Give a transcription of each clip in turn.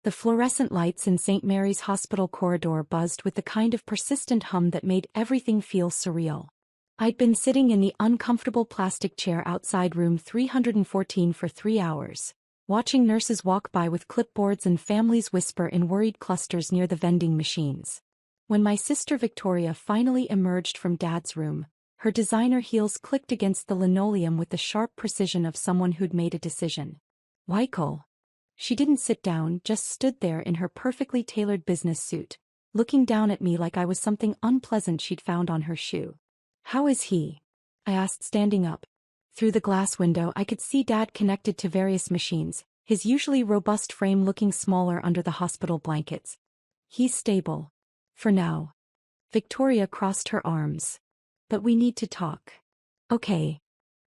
The fluorescent lights in St. Mary's Hospital corridor buzzed with the kind of persistent hum that made everything feel surreal. I'd been sitting in the uncomfortable plastic chair outside room 314 for 3 hours, watching nurses walk by with clipboards and families whisper in worried clusters near the vending machines. When my sister Victoria finally emerged from Dad's room, her designer heels clicked against the linoleum with the sharp precision of someone who'd made a decision. "Michael." She didn't sit down, just stood there in her perfectly tailored business suit, looking down at me like I was something unpleasant she'd found on her shoe. "How is he?" I asked, standing up. Through the glass window I could see Dad connected to various machines, his usually robust frame looking smaller under the hospital blankets. "He's stable. For now." Victoria crossed her arms. "But we need to talk." "Okay.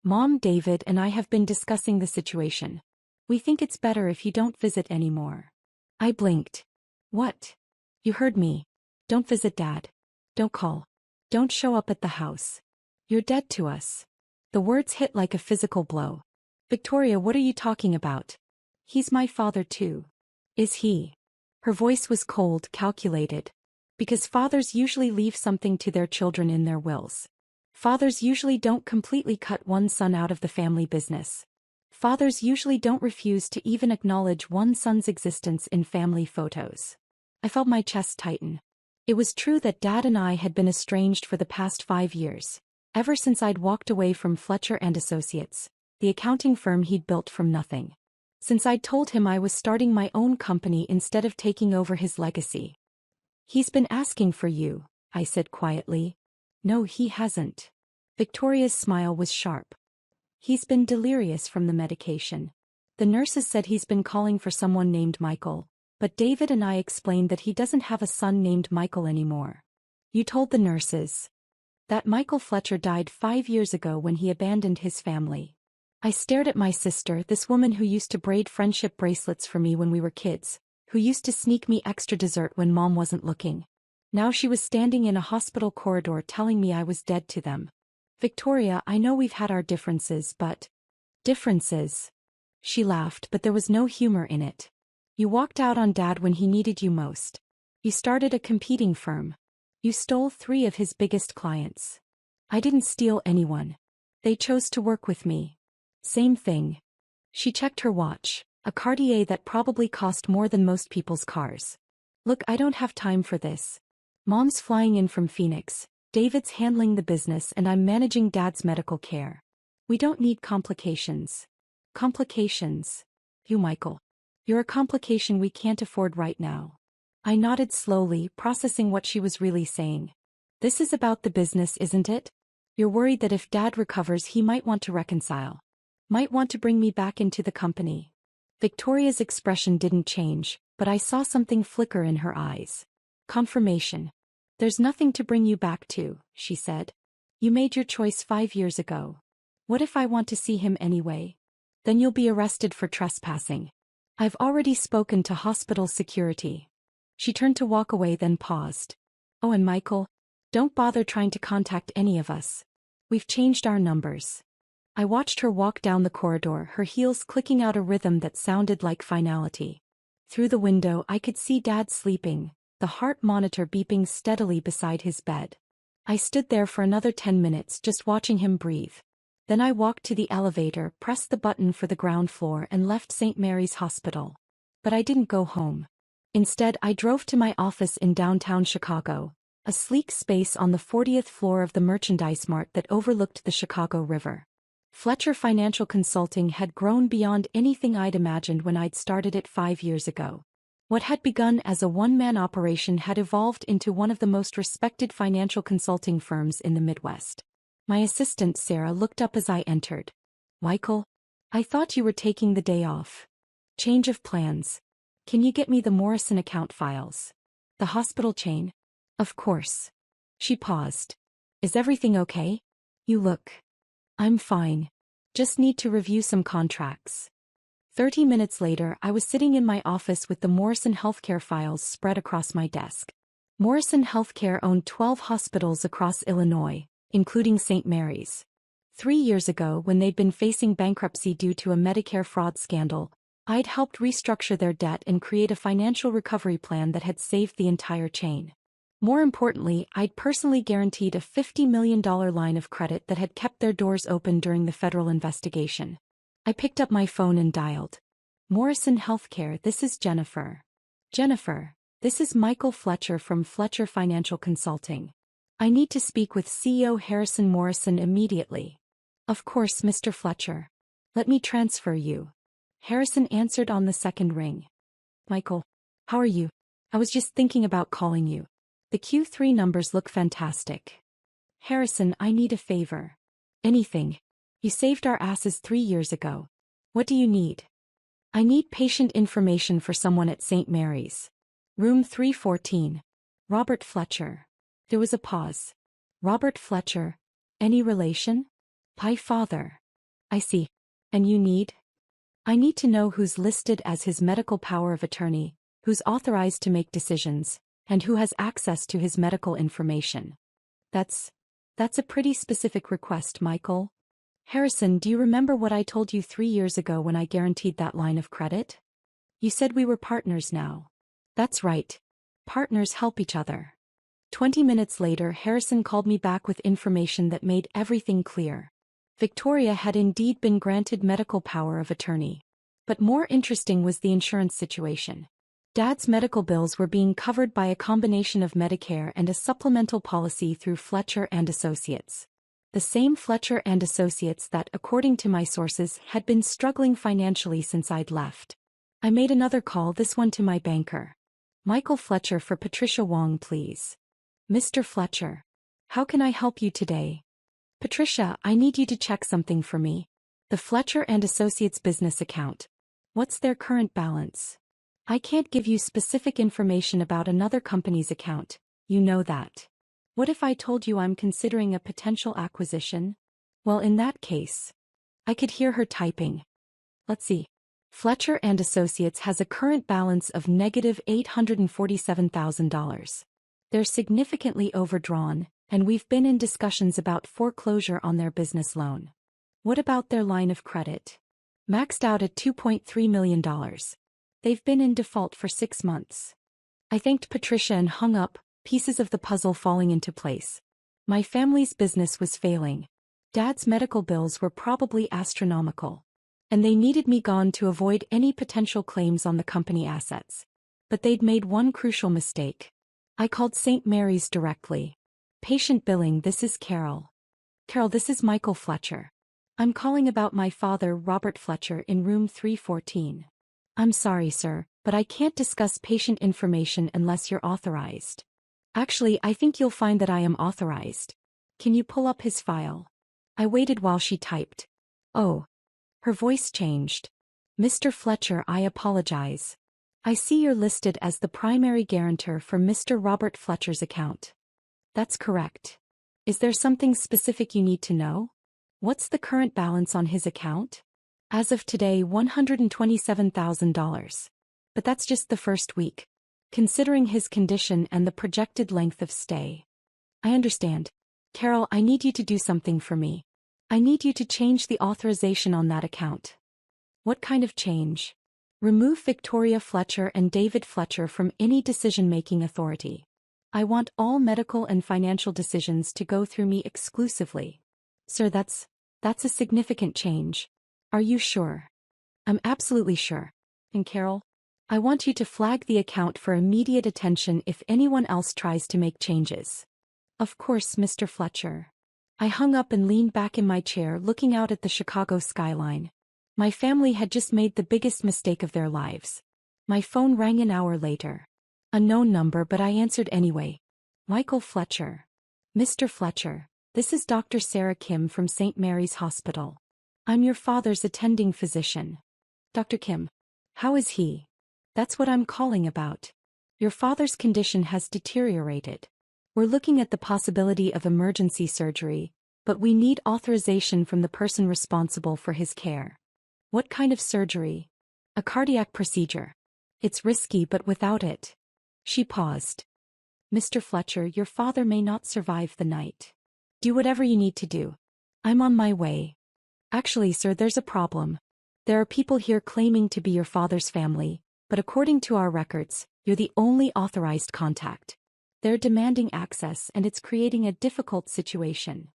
Mom, David and I have been discussing the situation. We think it's better if you don't visit anymore." I blinked. "What?" "You heard me. Don't visit Dad. Don't call. Don't show up at the house. You're dead to us." The words hit like a physical blow. "Victoria, what are you talking about? He's my father too." "Is he?" Her voice was cold, calculated. Because fathers usually leave something to their children in their wills. Fathers usually don't completely cut one son out of the family business. Fathers usually don't refuse to even acknowledge one son's existence in family photos. I felt my chest tighten. It was true that Dad and I had been estranged for the past 5 years, ever since I'd walked away from Fletcher and Associates, the accounting firm he'd built from nothing. Since I'd told him I was starting my own company instead of taking over his legacy. "He's been asking for you," I said quietly. "No, he hasn't." Victoria's smile was sharp. "He's been delirious from the medication. The nurses said he's been calling for someone named Michael, but David and I explained that he doesn't have a son named Michael anymore." "You told the nurses?" "That Michael Fletcher died 5 years ago when he abandoned his family." I stared at my sister, this woman who used to braid friendship bracelets for me when we were kids, who used to sneak me extra dessert when Mom wasn't looking. Now she was standing in a hospital corridor telling me I was dead to them. "Victoria, I know we've had our differences, but..." "Differences?" She laughed, but there was no humor in it. "You walked out on Dad when he needed you most. You started a competing firm. You stole 3 of his biggest clients." "I didn't steal anyone. They chose to work with me." "Same thing." She checked her watch, a Cartier that probably cost more than most people's cars. "Look, I don't have time for this. Mom's flying in from Phoenix, David's handling the business and I'm managing Dad's medical care. We don't need complications." "Complications? You, Michael. You're a complication we can't afford right now." I nodded slowly, processing what she was really saying. "This is about the business, isn't it? You're worried that if Dad recovers he might want to reconcile. Might want to bring me back into the company." Victoria's expression didn't change, but I saw something flicker in her eyes. "Confirmation. There's nothing to bring you back to," she said. "You made your choice 5 years ago. What if I want to see him anyway? Then you'll be arrested for trespassing. I've already spoken to hospital security." She turned to walk away, then paused. "Oh, and Michael, don't bother trying to contact any of us. We've changed our numbers." I watched her walk down the corridor, her heels clicking out a rhythm that sounded like finality. Through the window I could see Dad sleeping, the heart monitor beeping steadily beside his bed. I stood there for another 10 minutes just watching him breathe. Then I walked to the elevator, pressed the button for the ground floor and left St. Mary's Hospital. But I didn't go home. Instead, I drove to my office in downtown Chicago, a sleek space on the 40th floor of the Merchandise Mart that overlooked the Chicago River. Fletcher Financial Consulting had grown beyond anything I'd imagined when I'd started it 5 years ago. What had begun as a one-man operation had evolved into one of the most respected financial consulting firms in the Midwest. My assistant Sarah looked up as I entered. "Michael, I thought you were taking the day off. Change of plans. Can you get me the Morrison account files? The hospital chain?" "Of course." She paused. "Is everything okay? You look..." "I'm fine. Just need to review some contracts." 30 minutes later I was sitting in my office with the Morrison Healthcare files spread across my desk. Morrison Healthcare owned 12 hospitals across Illinois, including St. Mary's. 3 years ago, when they'd been facing bankruptcy due to a Medicare fraud scandal, I'd helped restructure their debt and create a financial recovery plan that had saved the entire chain. More importantly, I'd personally guaranteed a $50 million line of credit that had kept their doors open during the federal investigation. I picked up my phone and dialed. Morrison Healthcare, this is Jennifer. Jennifer, this is Michael Fletcher from Fletcher Financial Consulting. I need to speak with CEO Harrison Morrison immediately. Of course, Mr. Fletcher. Let me transfer you. Harrison answered on the second ring. Michael, how are you? I was just thinking about calling you. The Q3 numbers look fantastic. Harrison, I need a favor. Anything. You saved our asses 3 years ago. What do you need? I need patient information for someone at St. Mary's. Room 314. Robert Fletcher. There was a pause. Robert Fletcher. Any relation? My father. I see. And you need? I need to know who's listed as his medical power of attorney, who's authorized to make decisions, and who has access to his medical information. That's a pretty specific request, Michael. Harrison, do you remember what I told you 3 years ago when I guaranteed that line of credit? You said we were partners now. That's right. Partners help each other. 20 minutes later, Harrison called me back with information that made everything clear. Victoria had indeed been granted medical power of attorney. But more interesting was the insurance situation. Dad's medical bills were being covered by a combination of Medicare and a supplemental policy through Fletcher and Associates. The same Fletcher and Associates that, according to my sources, had been struggling financially since I'd left. I made another call, this one to my banker. Michael Fletcher for Patricia Wong, please. Mr. Fletcher. How can I help you today? Patricia, I need you to check something for me. The Fletcher and Associates business account. What's their current balance? I can't give you specific information about another company's account. You know that. What if I told you I'm considering a potential acquisition? Well, in that case. I could hear her typing. Let's see. Fletcher and Associates has a current balance of negative $847,000. They're significantly overdrawn, and we've been in discussions about foreclosure on their business loan. What about their line of credit? Maxed out at $2.3 million. They've been in default for 6 months. I thanked Patricia and hung up, pieces of the puzzle falling into place. My family's business was failing. Dad's medical bills were probably astronomical. And they needed me gone to avoid any potential claims on the company assets. But they'd made one crucial mistake. I called St. Mary's directly. Patient billing, this is Carol. Carol, this is Michael Fletcher. I'm calling about my father, Robert Fletcher, in room 314. I'm sorry, sir, but I can't discuss patient information unless you're authorized. Actually, I think you'll find that I am authorized. Can you pull up his file? I waited while she typed. Oh. Her voice changed. Mr. Fletcher, I apologize. I see you're listed as the primary guarantor for Mr. Robert Fletcher's account. That's correct. Is there something specific you need to know? What's the current balance on his account? As of today, $127,000. But that's just the first week. Considering his condition and the projected length of stay. I understand. Carol, I need you to do something for me. I need you to change the authorization on that account. What kind of change? Remove Victoria Fletcher and David Fletcher from any decision-making authority. I want all medical and financial decisions to go through me exclusively. Sir, that's a significant change. Are you sure? I'm absolutely sure. And Carol? I want you to flag the account for immediate attention if anyone else tries to make changes. Of course, Mr. Fletcher. I hung up and leaned back in my chair looking out at the Chicago skyline. My family had just made the biggest mistake of their lives. My phone rang an hour later. A known number, but I answered anyway. Michael Fletcher. Mr. Fletcher, this is Dr. Sarah Kim from St. Mary's Hospital. I'm your father's attending physician. Dr. Kim. How is he? That's what I'm calling about. Your father's condition has deteriorated. We're looking at the possibility of emergency surgery, but we need authorization from the person responsible for his care. What kind of surgery? A cardiac procedure. It's risky, but without it. She paused. Mr. Fletcher, your father may not survive the night. Do whatever you need to do. I'm on my way. Actually, sir, there's a problem. There are people here claiming to be your father's family, but according to our records, you're the only authorized contact. They're demanding access and it's creating a difficult situation.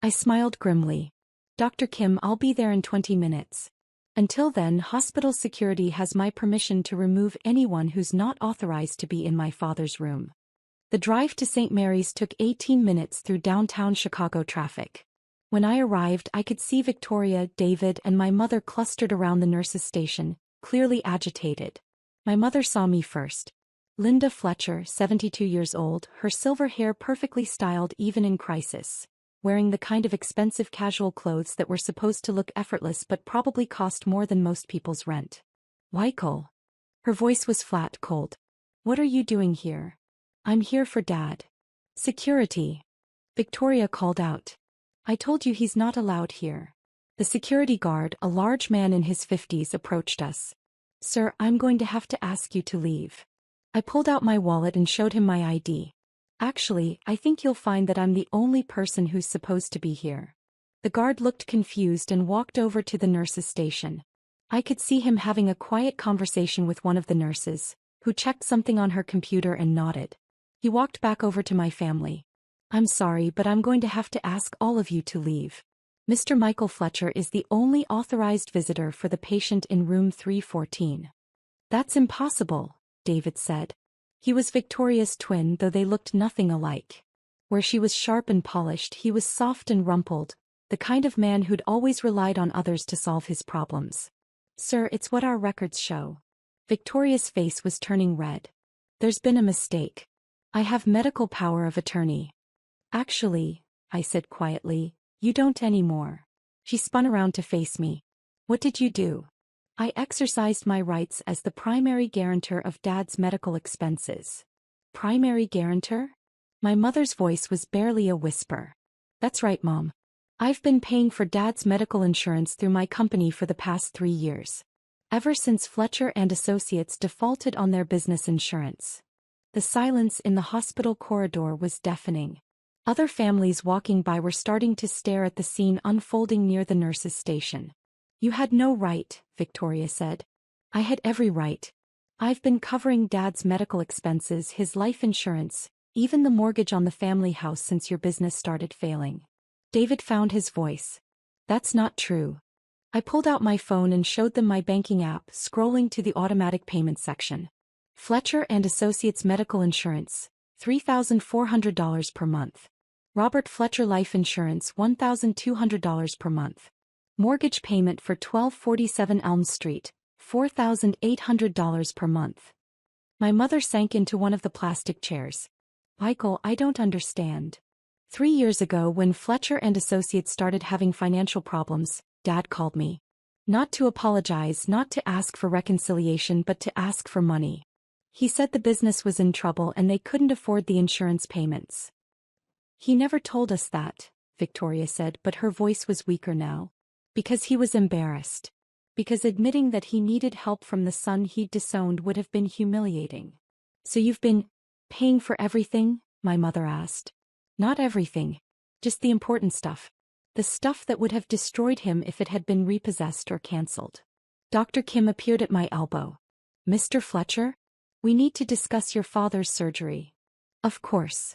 I smiled grimly. Dr. Kim, I'll be there in 20 minutes. Until then, hospital security has my permission to remove anyone who's not authorized to be in my father's room. The drive to St. Mary's took 18 minutes through downtown Chicago traffic. When I arrived, I could see Victoria, David, and my mother clustered around the nurse's station, clearly agitated. My mother saw me first. Linda Fletcher, 72 years old, her silver hair perfectly styled even in crisis, wearing the kind of expensive casual clothes that were supposed to look effortless but probably cost more than most people's rent. Michael. Her voice was flat, cold. What are you doing here? I'm here for Dad. Security. Victoria called out. I told you he's not allowed here. The security guard, a large man in his 50s, approached us. Sir, I'm going to have to ask you to leave. I pulled out my wallet and showed him my ID. Actually, I think you'll find that I'm the only person who's supposed to be here. The guard looked confused and walked over to the nurse's station. I could see him having a quiet conversation with one of the nurses, who checked something on her computer and nodded. He walked back over to my family. I'm sorry, but I'm going to have to ask all of you to leave. Mr. Michael Fletcher is the only authorized visitor for the patient in room 314. That's impossible, David said. He was Victoria's twin, though they looked nothing alike. Where she was sharp and polished, he was soft and rumpled, the kind of man who'd always relied on others to solve his problems. Sir, it's what our records show. Victoria's face was turning red. There's been a mistake. I have medical power of attorney. Actually, I said quietly, you don't anymore. She spun around to face me. What did you do? I exercised my rights as the primary guarantor of Dad's medical expenses. Primary guarantor? My mother's voice was barely a whisper. That's right, Mom. I've been paying for Dad's medical insurance through my company for the past 3 years. Ever since Fletcher and Associates defaulted on their business insurance. The silence in the hospital corridor was deafening. Other families walking by were starting to stare at the scene unfolding near the nurse's station. You had no right, Victoria said. I had every right. I've been covering Dad's medical expenses, his life insurance, even the mortgage on the family house since your business started failing. David found his voice. That's not true. I pulled out my phone and showed them my banking app, scrolling to the automatic payment section. Fletcher and Associates medical insurance, $3,400 per month. Robert Fletcher life insurance, $1,200 per month. Mortgage payment for 1247 Elm Street, $4,800 per month. My mother sank into one of the plastic chairs. Michael, I don't understand. 3 years ago, when Fletcher and Associates started having financial problems, Dad called me. Not to apologize, not to ask for reconciliation, but to ask for money. He said the business was in trouble and they couldn't afford the insurance payments. He never told us that, Victoria said, but her voice was weaker now. Because he was embarrassed. Because admitting that he needed help from the son he'd disowned would have been humiliating. So you've been paying for everything? My mother asked. Not everything. Just the important stuff. The stuff that would have destroyed him if it had been repossessed or cancelled. Dr. Kim appeared at my elbow. Mr. Fletcher? We need to discuss your father's surgery. Of course.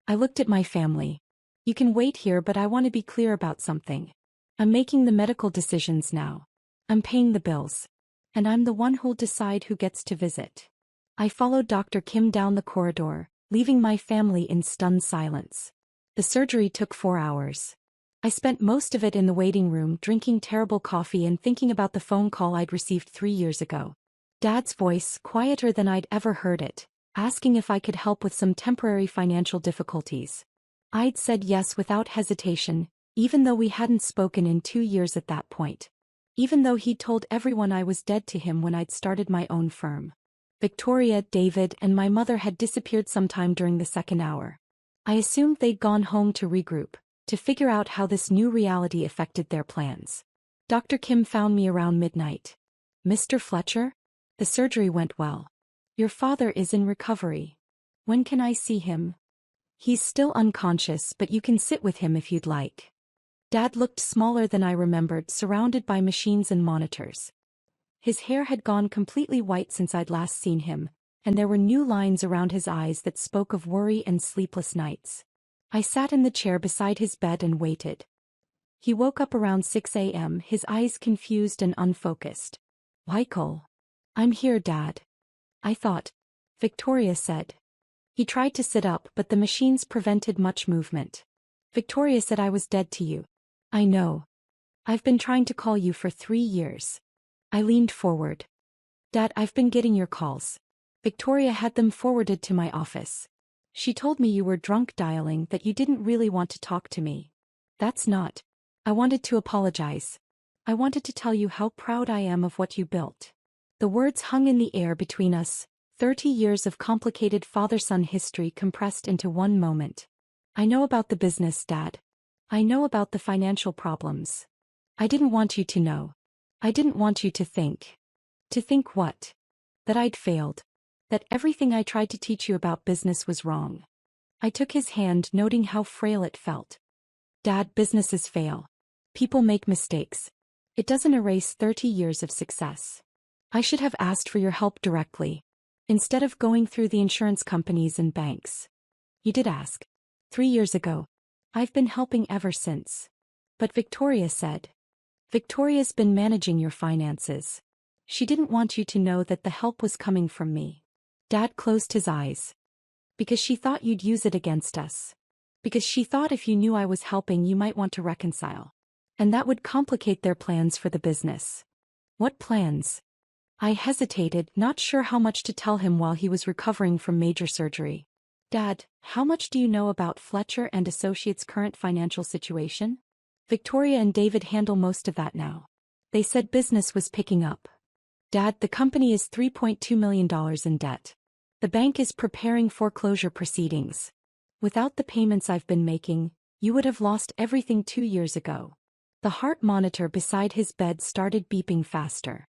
I looked at my family. You can wait here, but I want to be clear about something. I'm making the medical decisions now. I'm paying the bills. And I'm the one who'll decide who gets to visit. I followed Dr. Kim down the corridor, leaving my family in stunned silence. The surgery took 4 hours. I spent most of it in the waiting room, drinking terrible coffee and thinking about the phone call I'd received 3 years ago. Dad's voice, quieter than I'd ever heard it, asking if I could help with some temporary financial difficulties. I'd said yes without hesitation, even though we hadn't spoken in 2 years at that point. Even though he'd told everyone I was dead to him when I'd started my own firm. Victoria, David, and my mother had disappeared sometime during the second hour. I assumed they'd gone home to regroup, to figure out how this new reality affected their plans. Dr. Kim found me around midnight. Mr. Fletcher? The surgery went well. Your father is in recovery. When can I see him? He's still unconscious, but you can sit with him if you'd like. Dad looked smaller than I remembered, surrounded by machines and monitors. His hair had gone completely white since I'd last seen him, and there were new lines around his eyes that spoke of worry and sleepless nights. I sat in the chair beside his bed and waited. He woke up around 6 a.m., his eyes confused and unfocused. "Michael." "I'm here, Dad." "I thought," Victoria said. He tried to sit up, but the machines prevented much movement. "Victoria said I was dead to you." "I know. I've been trying to call you for 3 years." I leaned forward. "Dad, I've been getting your calls. Victoria had them forwarded to my office. She told me you were drunk dialing, that you didn't really want to talk to me." "That's not." "I wanted to apologize. I wanted to tell you how proud I am of what you built." The words hung in the air between us, 30 years of complicated father-son history compressed into one moment. "I know about the business, Dad. I know about the financial problems. I didn't want you to know. I didn't want you to think." "To think what?" "That I'd failed. That everything I tried to teach you about business was wrong." I took his hand, noting how frail it felt. "Dad, businesses fail. People make mistakes. It doesn't erase 30 years of success. I should have asked for your help directly, instead of going through the insurance companies and banks." "You did ask. 3 years ago. I've been helping ever since." "But Victoria said." "Victoria's been managing your finances. She didn't want you to know that the help was coming from me." Dad closed his eyes. "Because she thought you'd use it against us. Because she thought if you knew I was helping you might want to reconcile. And that would complicate their plans for the business." "What plans?" I hesitated, not sure how much to tell him while he was recovering from major surgery. "Dad, how much do you know about Fletcher and Associates' current financial situation?" "Victoria and David handle most of that now. They said business was picking up." "Dad, the company is $3.2 million in debt. The bank is preparing foreclosure proceedings. Without the payments I've been making, you would have lost everything 2 years ago." The heart monitor beside his bed started beeping faster.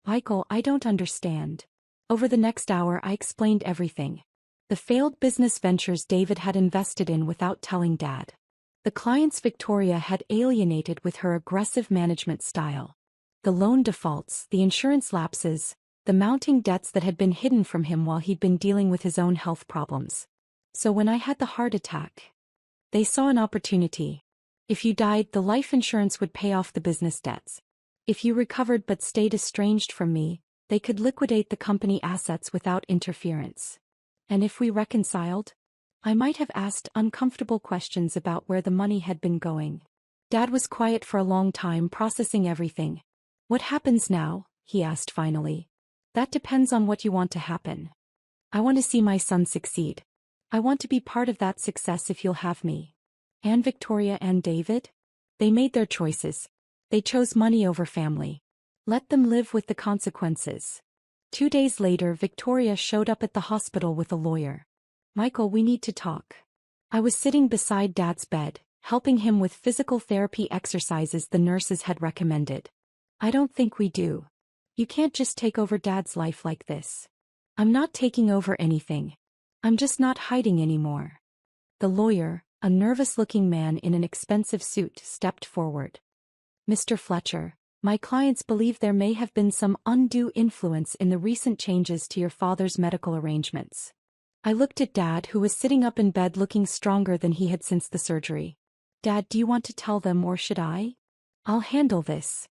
"Michael, I don't understand." Over the next hour I explained everything. The failed business ventures David had invested in without telling Dad. The clients Victoria had alienated with her aggressive management style. The loan defaults, the insurance lapses, the mounting debts that had been hidden from him while he'd been dealing with his own health problems. So when I had the heart attack, they saw an opportunity. If you died, the life insurance would pay off the business debts. If you recovered but stayed estranged from me, they could liquidate the company assets without interference. And if we reconciled, I might have asked uncomfortable questions about where the money had been going. Dad was quiet for a long time, processing everything. "What happens now?" he asked finally. "That depends on what you want to happen. I want to see my son succeed. I want to be part of that success if you'll have me." "And Victoria and David?" "They made their choices. They chose money over family. Let them live with the consequences." 2 days later, Victoria showed up at the hospital with a lawyer. "Michael, we need to talk." I was sitting beside Dad's bed, helping him with physical therapy exercises the nurses had recommended. "I don't think we do. You can't just take over Dad's life like this." "I'm not taking over anything. I'm just not hiding anymore." The lawyer, a nervous-looking man in an expensive suit, stepped forward. "Mr. Fletcher, my clients believe there may have been some undue influence in the recent changes to your father's medical arrangements." I looked at Dad, who was sitting up in bed looking stronger than he had since the surgery. "Dad, do you want to tell them or should I?" "I'll handle this."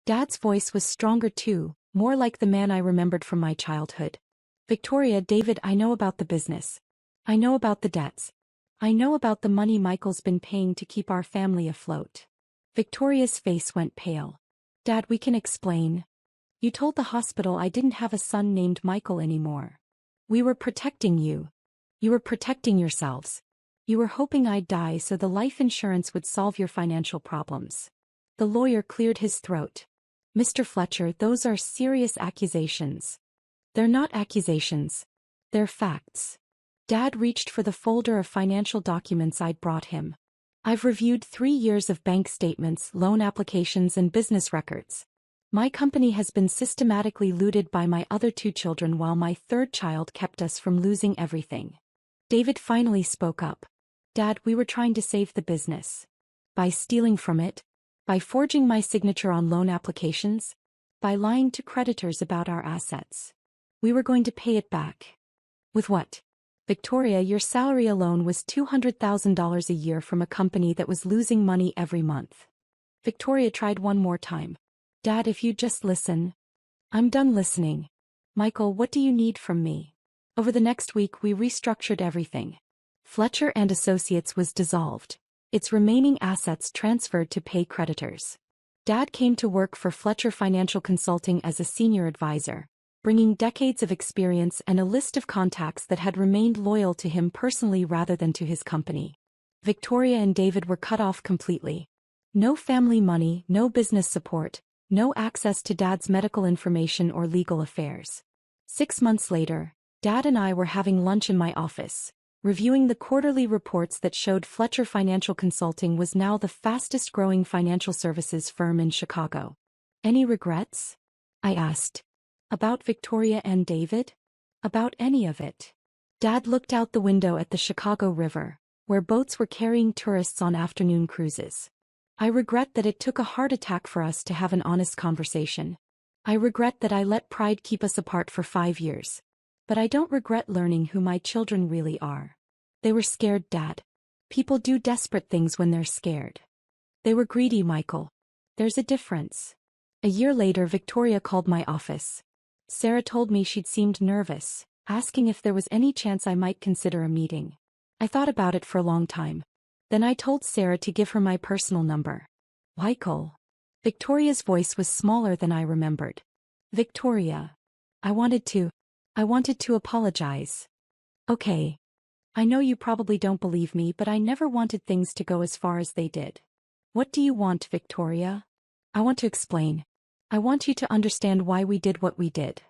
Dad's voice was stronger too, more like the man I remembered from my childhood. "Victoria, David, I know about the business. I know about the debts. I know about the money Michael's been paying to keep our family afloat." Victoria's face went pale. "Dad, we can explain. You told the hospital I didn't have a son named Michael anymore. We were protecting you. You were protecting yourselves. You were hoping I'd die so the life insurance would solve your financial problems." The lawyer cleared his throat. "Mr. Fletcher, those are serious accusations." "They're not accusations. They're facts." Dad reached for the folder of financial documents I'd brought him. "I've reviewed 3 years of bank statements, loan applications, and business records. My company has been systematically looted by my other 2 children while my 3rd child kept us from losing everything." David finally spoke up. "Dad, we were trying to save the business. By stealing from it? By forging my signature on loan applications? By lying to creditors about our assets. We were going to pay it back. With what? Victoria, your salary alone was $200,000 a year from a company that was losing money every month. Victoria tried one more time. Dad, if you'd just listen. I'm done listening. Michael, what do you need from me? Over the next week we restructured everything. Fletcher and Associates was dissolved. Its remaining assets transferred to pay creditors. Dad came to work for Fletcher Financial Consulting as a senior advisor, bringing decades of experience and a list of contacts that had remained loyal to him personally rather than to his company. Victoria and David were cut off completely. No family money, no business support, no access to Dad's medical information or legal affairs. 6 months later, Dad and I were having lunch in my office, reviewing the quarterly reports that showed Fletcher Financial Consulting was now the fastest-growing financial services firm in Chicago. Any regrets? I asked. About Victoria and David? About any of it. Dad looked out the window at the Chicago River, where boats were carrying tourists on afternoon cruises. I regret that it took a heart attack for us to have an honest conversation. I regret that I let pride keep us apart for 5 years. But I don't regret learning who my children really are. They were scared, Dad. People do desperate things when they're scared. They were greedy, Michael. There's a difference. A year later, Victoria called my office. Sarah told me she'd seemed nervous, asking if there was any chance I might consider a meeting. I thought about it for a long time. Then I told Sarah to give her my personal number. Michael. Victoria's voice was smaller than I remembered. Victoria. I wanted to apologize. Okay. I know you probably don't believe me, but I never wanted things to go as far as they did. What do you want, Victoria? I want to explain. I want you to understand why we did what we did.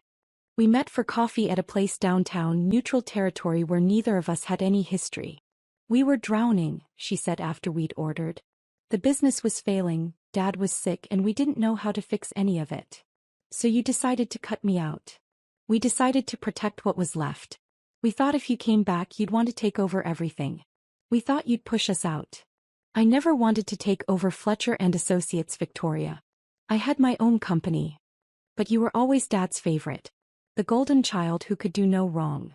We met for coffee at a place downtown, neutral territory where neither of us had any history. We were drowning, she said after we'd ordered. The business was failing, Dad was sick, and we didn't know how to fix any of it. So you decided to cut me out. We decided to protect what was left. We thought if you came back you'd want to take over everything. We thought you'd push us out. I never wanted to take over Fletcher and Associates, Victoria. I had my own company. But you were always Dad's favorite. The golden child who could do no wrong.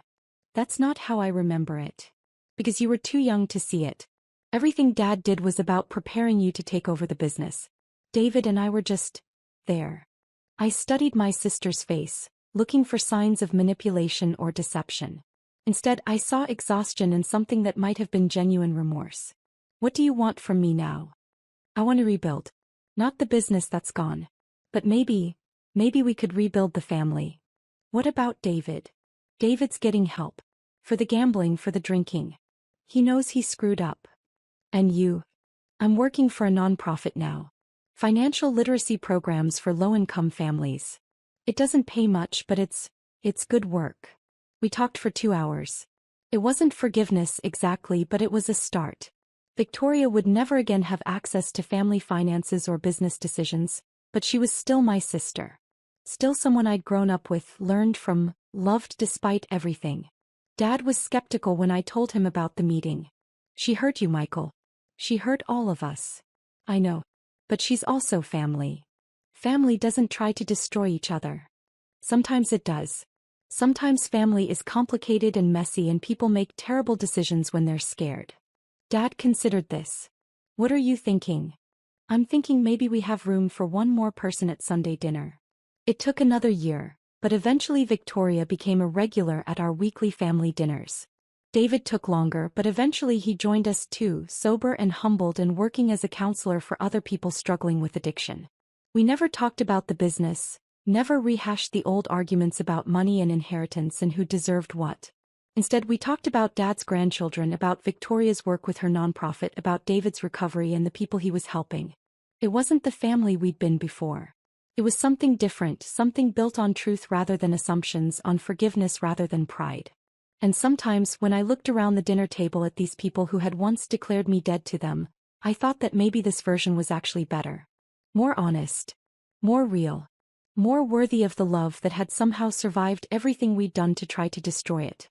That's not how I remember it. Because you were too young to see it. Everything Dad did was about preparing you to take over the business. David and I were just there. I studied my sister's face, looking for signs of manipulation or deception. Instead, I saw exhaustion and something that might have been genuine remorse. What do you want from me now? I want to rebuild. Not the business that's gone. But maybe we could rebuild the family. What about David? David's getting help. For the gambling, for the drinking. He knows he screwed up. And you? I'm working for a nonprofit now. Financial literacy programs for low-income families. It doesn't pay much, but it's good work. We talked for 2 hours. It wasn't forgiveness exactly, but it was a start. Victoria would never again have access to family finances or business decisions, but she was still my sister. Still someone I'd grown up with, learned from, loved despite everything. Dad was skeptical when I told him about the meeting. She hurt you, Michael. She hurt all of us. I know. But she's also family. Family doesn't try to destroy each other. Sometimes it does. Sometimes family is complicated and messy and people make terrible decisions when they're scared. Dad considered this. What are you thinking? I'm thinking maybe we have room for one more person at Sunday dinner. It took another year, but eventually Victoria became a regular at our weekly family dinners. David took longer, but eventually he joined us too, sober and humbled and working as a counselor for other people struggling with addiction. We never talked about the business, never rehashed the old arguments about money and inheritance and who deserved what. Instead, we talked about Dad's grandchildren, about Victoria's work with her nonprofit, about David's recovery and the people he was helping. It wasn't the family we'd been before. It was something different, something built on truth rather than assumptions, on forgiveness rather than pride. And sometimes, when I looked around the dinner table at these people who had once declared me dead to them, I thought that maybe this version was actually better. More honest. More real. More worthy of the love that had somehow survived everything we'd done to try to destroy it.